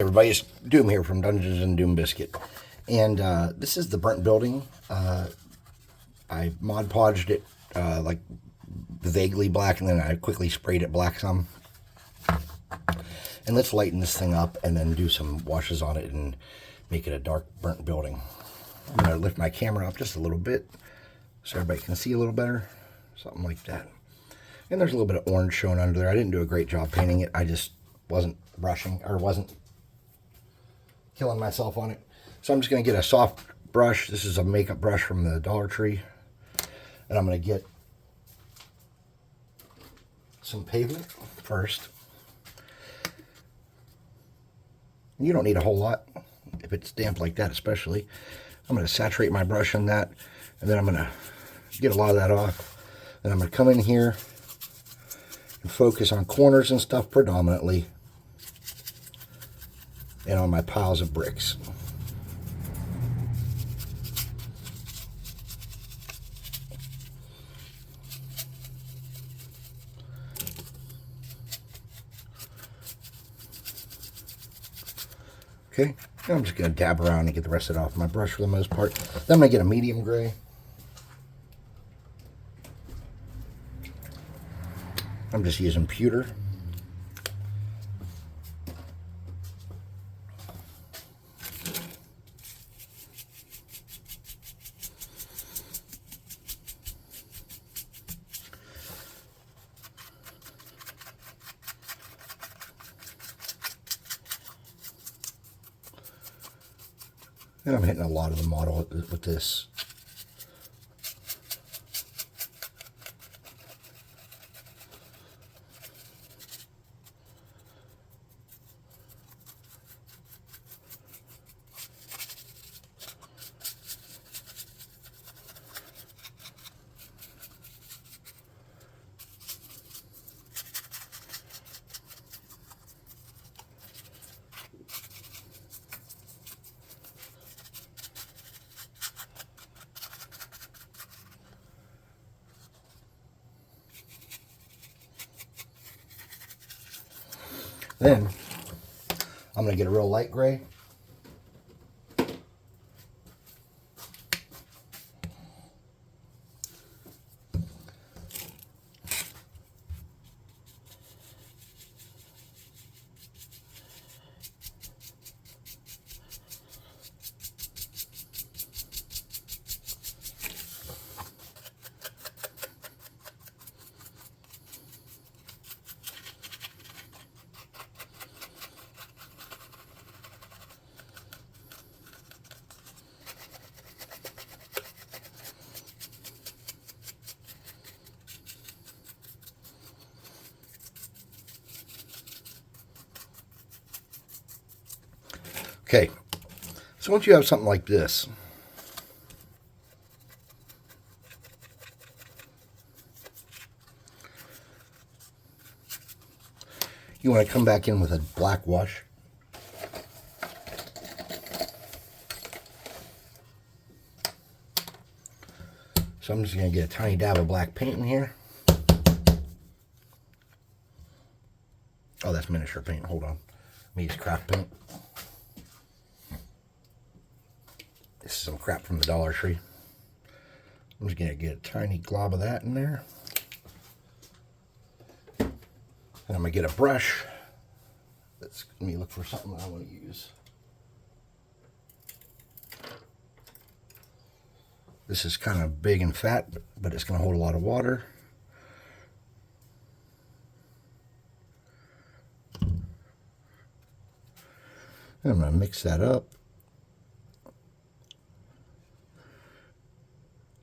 Everybody, it's Doom here from Dungeons and Doom Biscuit, and this is the burnt building. I Mod Podged it like vaguely black, and then I quickly sprayed it black some. And let's lighten this thing up and then do some washes on it and make it a dark burnt building. I'm going to lift my camera up just a little bit so everybody can see a little better, something like that. And there's a little bit of orange showing under there. I didn't do a great job painting it. I just wasn't brushing, or wasn't killing myself on it. So I'm just going to get a soft brush. This is a makeup brush from the Dollar Tree. And I'm going to get some pavement first. You don't need a whole lot if it's damp like that, especially. I'm going to saturate my brush on that, and then I'm going to get a lot of that off. Then I'm going to come in here and focus on corners and stuff predominantly, and on my piles of bricks. Okay, now I'm just going to dab around and get the rest of it off my brush for the most part. Then I'm going to get a medium gray. I'm just using pewter. And I'm hitting a lot of the model with this. Then I'm going to get a real light gray. Okay, so once you have something like this, you want to come back in with a black wash. So I'm just going to get a tiny dab of black paint in here. Oh, that's miniature paint. Hold on. Let me use craft paint. This is some crap from the Dollar Tree. I'm just going to get a tiny glob of that in there. And I'm going to get a brush. Let me look for something I want to use. This is kind of big and fat, but it's going to hold a lot of water. And I'm going to mix that up.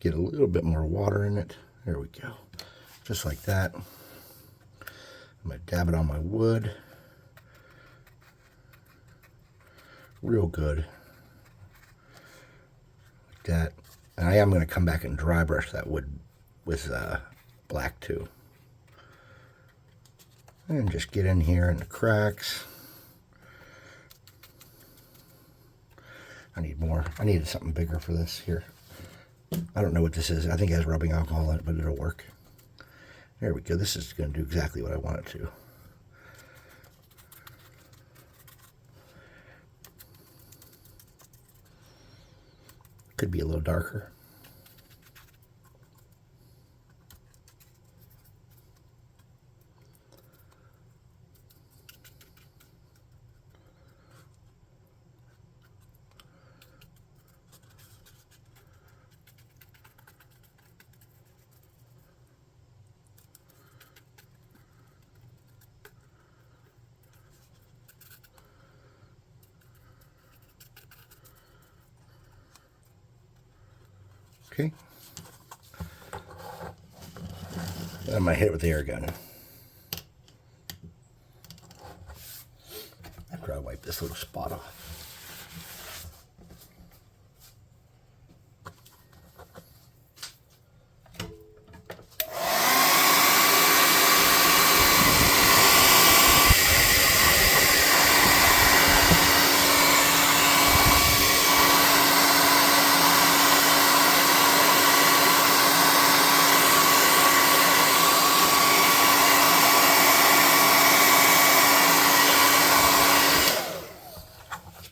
Get a little bit more water in it. There we go. Just like that. I'm going to dab it on my wood. Real good. Like that. And I am going to come back and dry brush that wood with black too. And just get in here in the cracks. I need more. I needed something bigger for this here. I don't know what this is. I think it has rubbing alcohol in it, but it'll work. There we go. This is going to do exactly what I want it to. Could be a little darker. Okay. Then I might hit it with the air gun. After I wipe this little spot off.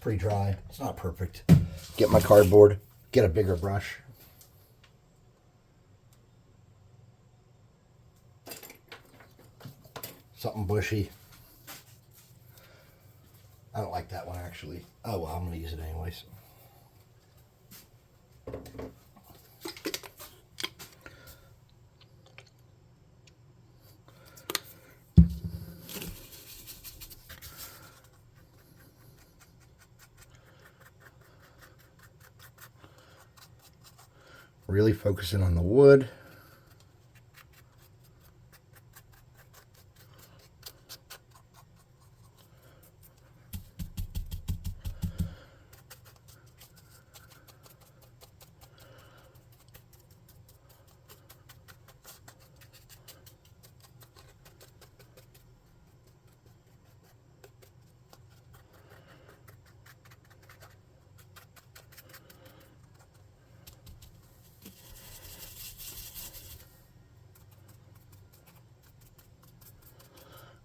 Pretty dry. It's not perfect. Get my cardboard, get a bigger brush. Something bushy. I don't like that one actually. Oh well, I'm going to use it anyways. Really focusing on the wood.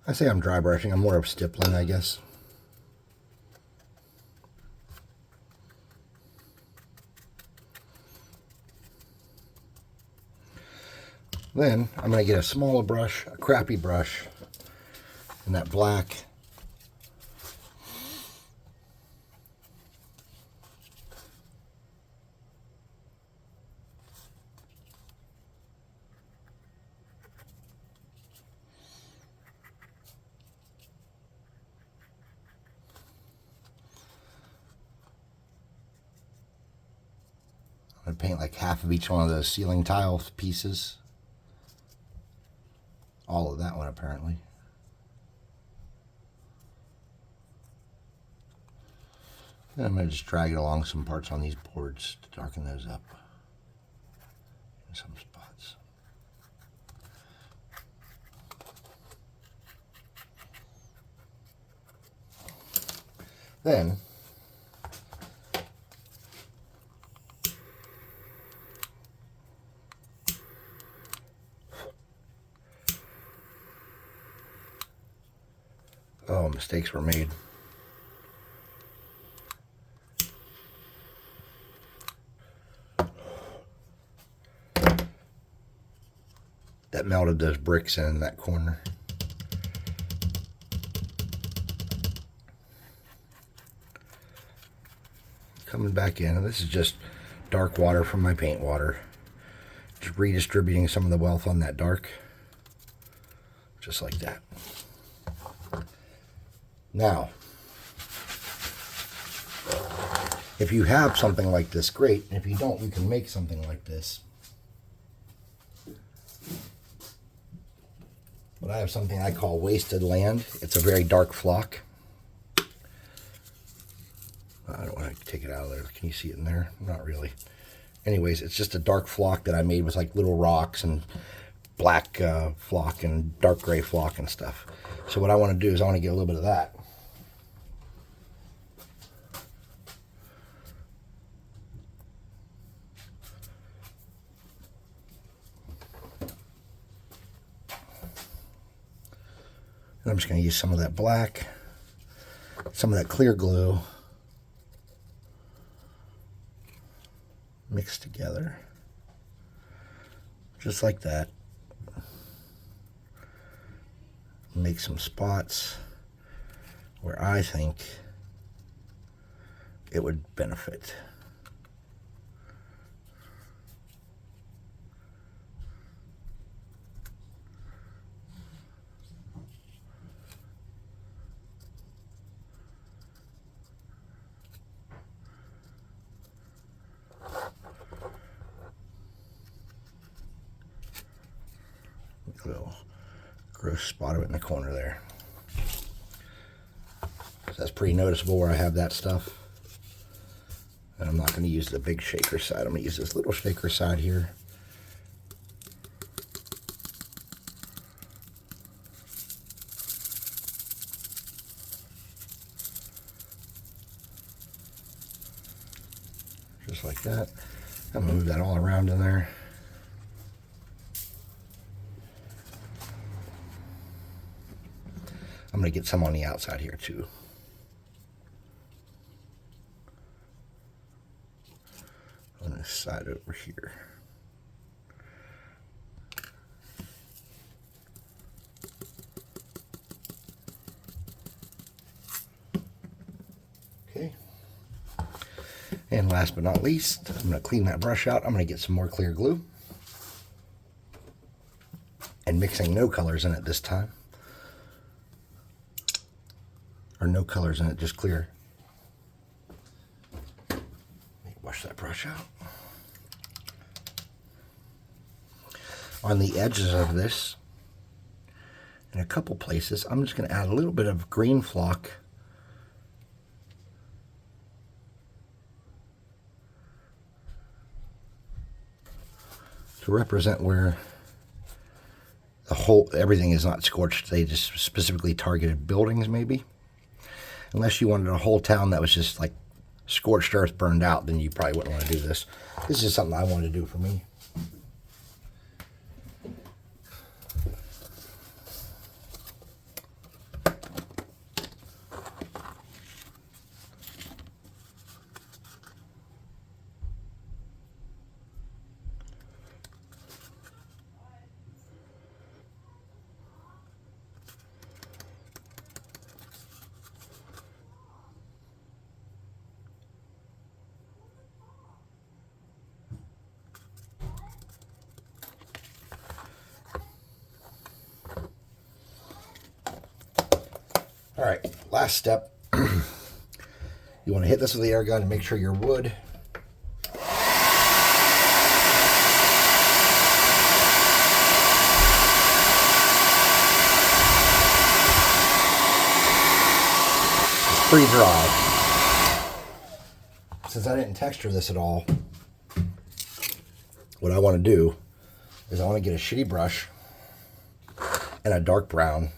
I say I'm dry brushing. I'm more of stippling, I guess. Then I'm going to get a smaller brush, a crappy brush, and that black. I'm going to paint like half of each one of those ceiling tile pieces. All of that one, apparently. Then I'm going to just drag it along some parts on these boards to darken those up in some spots. Then oh, mistakes were made. That melted those bricks in that corner. Coming back in, and this is just dark water from my paint water. Just redistributing some of the wealth on that dark. Just like that. Now, if you have something like this, great. And if you don't, you can make something like this. But I have something I call wasted land. It's a very dark flock. I don't want to take it out of there. Can you see it in there? Not really. Anyways, it's just a dark flock that I made with like little rocks and black flock and dark gray flock and stuff. So what I want to do is I want to get a little bit of that. And I'm just going to use some of that black, some of that clear glue. mixed together, just like that. Make some spots where I think it would benefit. A little gross spot of it in the corner there. So that's pretty noticeable where I have that stuff. And I'm not going to use the big shaker side. I'm going to use this little shaker side here. Just like that. I'm going to move that all around in there. I'm going to get some on the outside here too. On this side over here. Okay. And last but not least, I'm going to clean that brush out. I'm going to get some more clear glue. And mixing no colors in it this time. Or no colors in it, just clear. Wash that brush out. On the edges of this, in a couple places, I'm just going to add a little bit of green flock. To represent where everything is not scorched. They just specifically targeted buildings, maybe. Unless you wanted a whole town that was just like scorched earth burned out, then you probably wouldn't want to do this. This is something I want to do for me. All right, last step. You want to hit this with the air gun and make sure your wood is pretty dry. Since I didn't texture this at all, what I want to do is I want to get a shitty brush and a dark brown.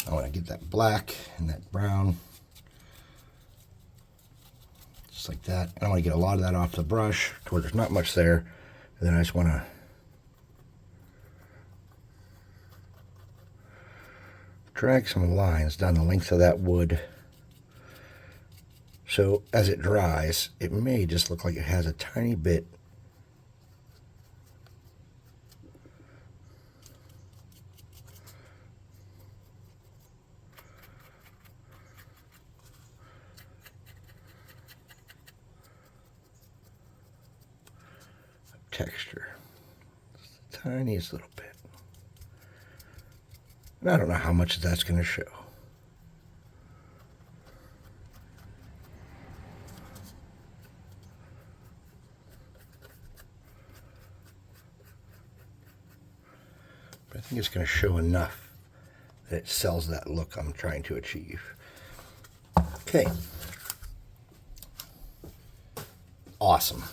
I want to get that black and that brown, just like that. And I want to get a lot of that off the brush to where there's not much there. And then I just want to drag some lines down the length of that wood. So as it dries, it may just look like it has a tiny bit texture, just the tiniest little bit. And I don't know how much that's going to show. But I think it's going to show enough that it sells that look I'm trying to achieve. Okay. Awesome.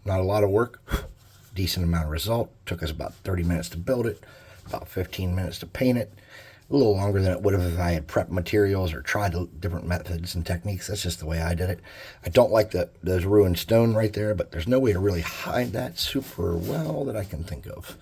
Not a lot of work, decent amount of result. Took us about 30 minutes to build it, about 15 minutes to paint it. a little longer than it would have if I had prepped materials or tried different methods and techniques. That's just the way I did it. I don't like those ruined stone right there, but there's no way to really hide that super well that I can think of.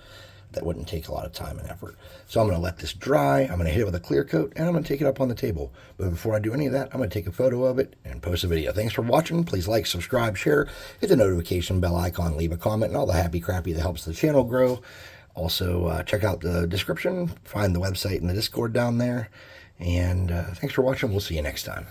That wouldn't take a lot of time and effort. So I'm going to let this dry. I'm going to hit it with a clear coat, and I'm going to take it up on the table. But before I do any of that, I'm going to take a photo of it and post a video. Thanks for watching. Please like, subscribe, share, hit the notification bell icon, leave a comment, and all the happy crappy that helps the channel grow. Also, check out the description, find the website and the Discord down there. And thanks for watching. We'll see you next time.